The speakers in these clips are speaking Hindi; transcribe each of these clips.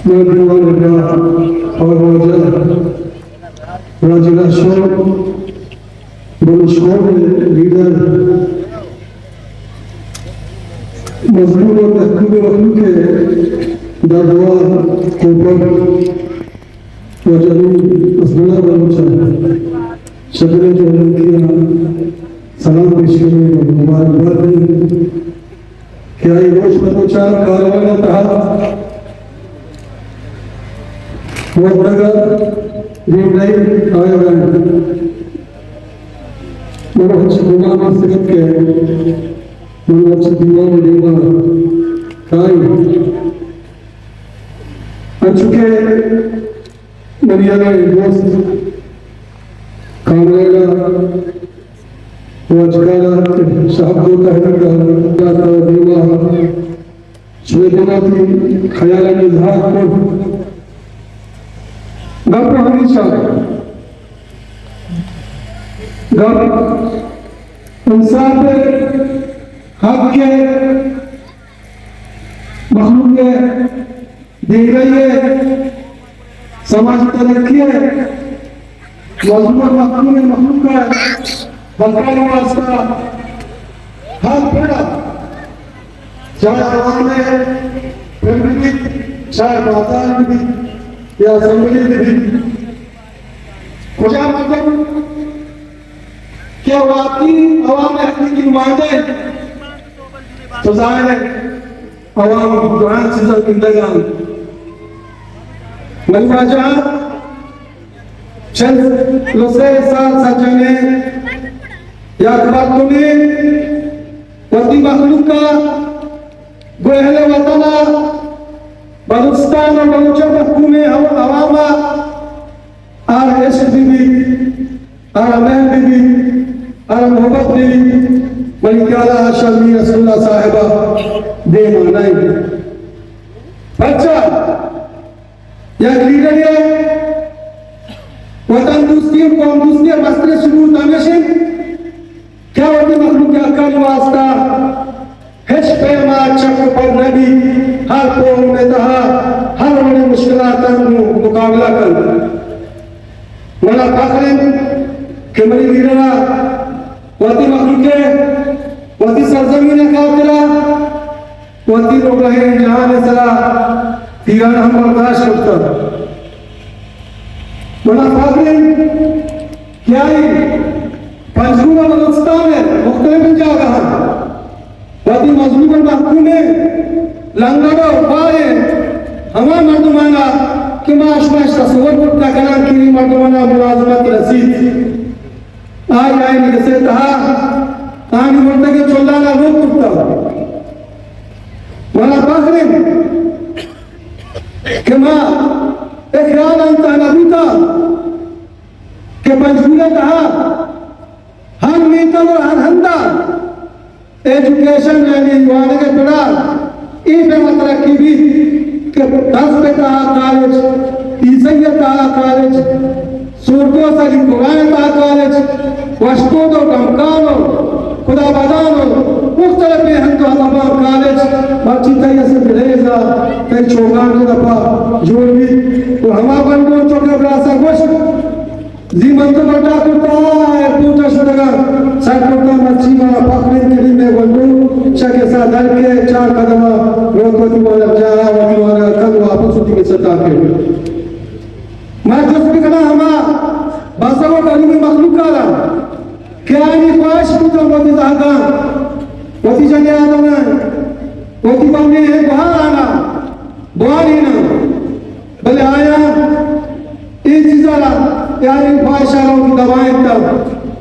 मजलूम और महकूम मखलूक के दरवा कोपर वजनी असलना बलूचा शक्ल जो किया सलाम पेश करने और मुबारकबाद दी क्या ये रोज बलूचा कारवाना था वो नगर रिंगई आया मेरा कुछ गुनाह सिगत के मेरा कुछ दीवान लेवा काई अचुके मरियाना दोस्त कामरेला वाजकाला साहब दो तहरीका जाता देवा स्वेदनाती ख्याल निज़ार को गप हमेशा गप इंसान पे हक के मखलूक के दी गई है समाज तरक्की है मखलूक का बलकाने वास्ता हर पेड़ा चाहे आवाम में फैमिली चाहे बाजार में भी या असेंबली में भी खुदा मतलब क्या वाकई अवाम हकीकी नुमाइंदे तो जाहिर है अवाम दुआएं से जिंदगान मलवाजा चंद लुसे साल सजने या अखबार वती मखलूक का गोहले वतना बलूचिस्तान और बलूचा महकूमे अवामा आर एश बीबी आर अमैन बीबी आर मोहब्बत बीबी मलिकाला शर्मी रसूलुल्लाह साहिबा दे मानाई बच्चा या लीडर है वतन दोस्ती और कौम दोस्ती और मसले शुरू तमेशे क्या वती मखलूक का अकल वास्ता हिश पैमा चक पर नबी हर कौम में तहा हर बड़ी मुश्किलात का मुकाबला कर मना फाखरे के मरी लीडरा वती मखलूक के वती सरजमीन कातिला वती लोग रहे जहां सला तीरान हम बर्दाश्त करता मना फाखरे क्या ही पंजगुना बलूचिस्तान है मुख्तलिफ जगह वती मजलूम महकूम है लंगड़ो पाए हमा मर्दमाना कि माशमाश तस्वर करता कलाम की मर्दमाना मुलाजमत रसीद आई आई निकसे तहा तानी मर्द के चोलाना रोक करता वाला फाखरे कि मां एक ख्याल अंता नबीता कि पंजगुना तहा हर मीता और हर हंदा एजुकेशन यानी युवान के पढ़ा ई पे मतलब की भी कि 10 पे तहा कॉलेज ईसैया तहा कॉलेज सूरतो सली कुरान तहा कॉलेज वस्तु तो कमकानो खुदा बदानो मुख्तलिफ हंदो हदबा कॉलेज बाकी तय से बिलेजा तय चोगान के दफा जोड़ भी तो हमा बंदो चोके ब्रासा गोश जीवन तो बड़ा करता है पूजा सदगा साइकोटा मच्छी वाला पकड़े तेरी में बंदो चके साथ दल के 4 कदम रोकती वाला जा वती वाला कल वापस उठी के सता के मैं जब भी कहा हमा बासवा डाली में मखलूक काला क्या नहीं ख्वाहिश पूजा वती दागा वती जने आदम है वती बने है बाहर आना बाहर ही ना भले आया ये चीज़ाला यानी ख्वाहिशालों की दवाएं तब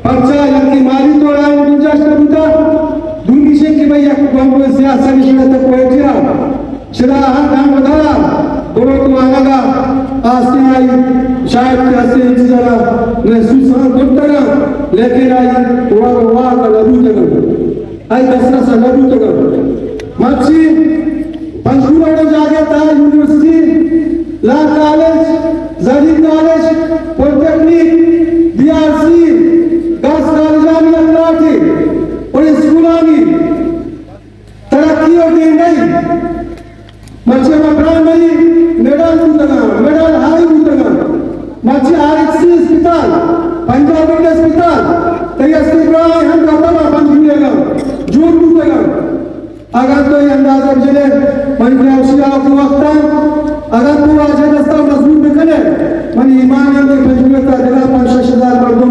पर्चा लकी मारी तो रहा हूँ गुंजाश न बुता दूनी से कि भैया को बंबू सियासत निकले तो कोई किया शिरा हाथ नाम बताया बोलो तो आगा आस्ते आई शायद कैसे इंतज़ारा ने सुसान गुंतरा लेकिन आई हुआ का लबू तक आई दसरा सा लबू तक मच्छी पंचकुला में जाके था यूनिवर्सिटी ला कॉलेज जरी कॉलेज पॉलिटेक्निक बीआरसी गास कॉलेजानी अल्लाठी और स्कूलानी तरक्की और दे गई बच्चे में प्राइमरी मिडिल वाची आरएचसी अस्पताल पंजाब के अस्पताल तैयार इब्राहिम हम रतबा पंजुलेगा जून टूटेगा अगर तो ये अंदाजा बजले मन के औसिया को वक्ता अगर तो आज दस्ता मजबूत निकले मन ईमान अंदर पंजुलेता जगह 5-6 मर्दों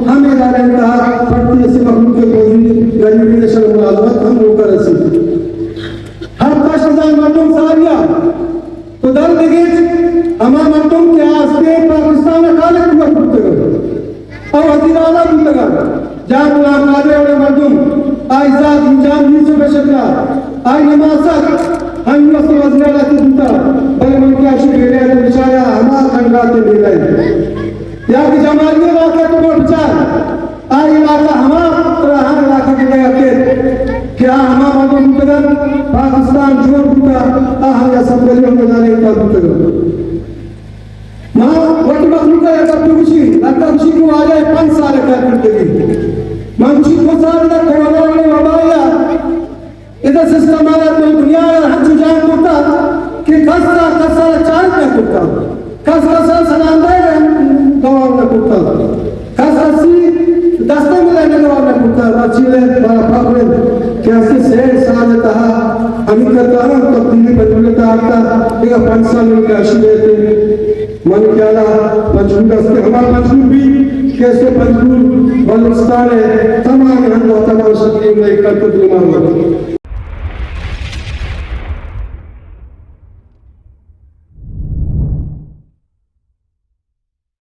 हम इदारे कहा पड़ती ऐसे मखलूक के कोई गरीबी ने शर्म मुलाजमत हम लोग कर रसी हर 5,000 मर्दों सारिया तो दर दिगेज हमार मर्दों के आस्ते पाकिस्तान काले कुआ पुतगा और वजीराना पुतगा जान मुलाकाते वाले मर्दों आइजाद इंजाम यूसुफ बशरा आई नमासक हम वसी वजीराना की पुता बल मन के आशिक ले ले बेचारा हमार खंडाते ले ले या कि जमाली इलाके तो बेचार आई इलाका हमार तरह इलाका के गया के क्या हमार मर्दों पुतगा पाकिस्तान जोर पुता आहा या सब गलियों में जाने का पुतगा मां वट मखलूक है का पुरुषी अगर उसी को आ जाए 5 साल का करते मंची को साल तक कोरोना ने वबाया इधर सिस्टम आ तो दुनिया हज जान होता कि कसरा चाल का होता कसरा सलाम दे गवाह ना होता कसरा सी दस्ते में लेने गवाह ना होता बच्चे बड़ा पापड़े कैसे से साल तहा हम करता हूं तो दिल्ली बदलता आता एक 5 साल का आशीर्वाद मन क्या ला मजबूर से हमारा मजबूर भी कैसे मजबूर बलुस्तान है तमाम हम तमाम शक्ति में करते दिमाग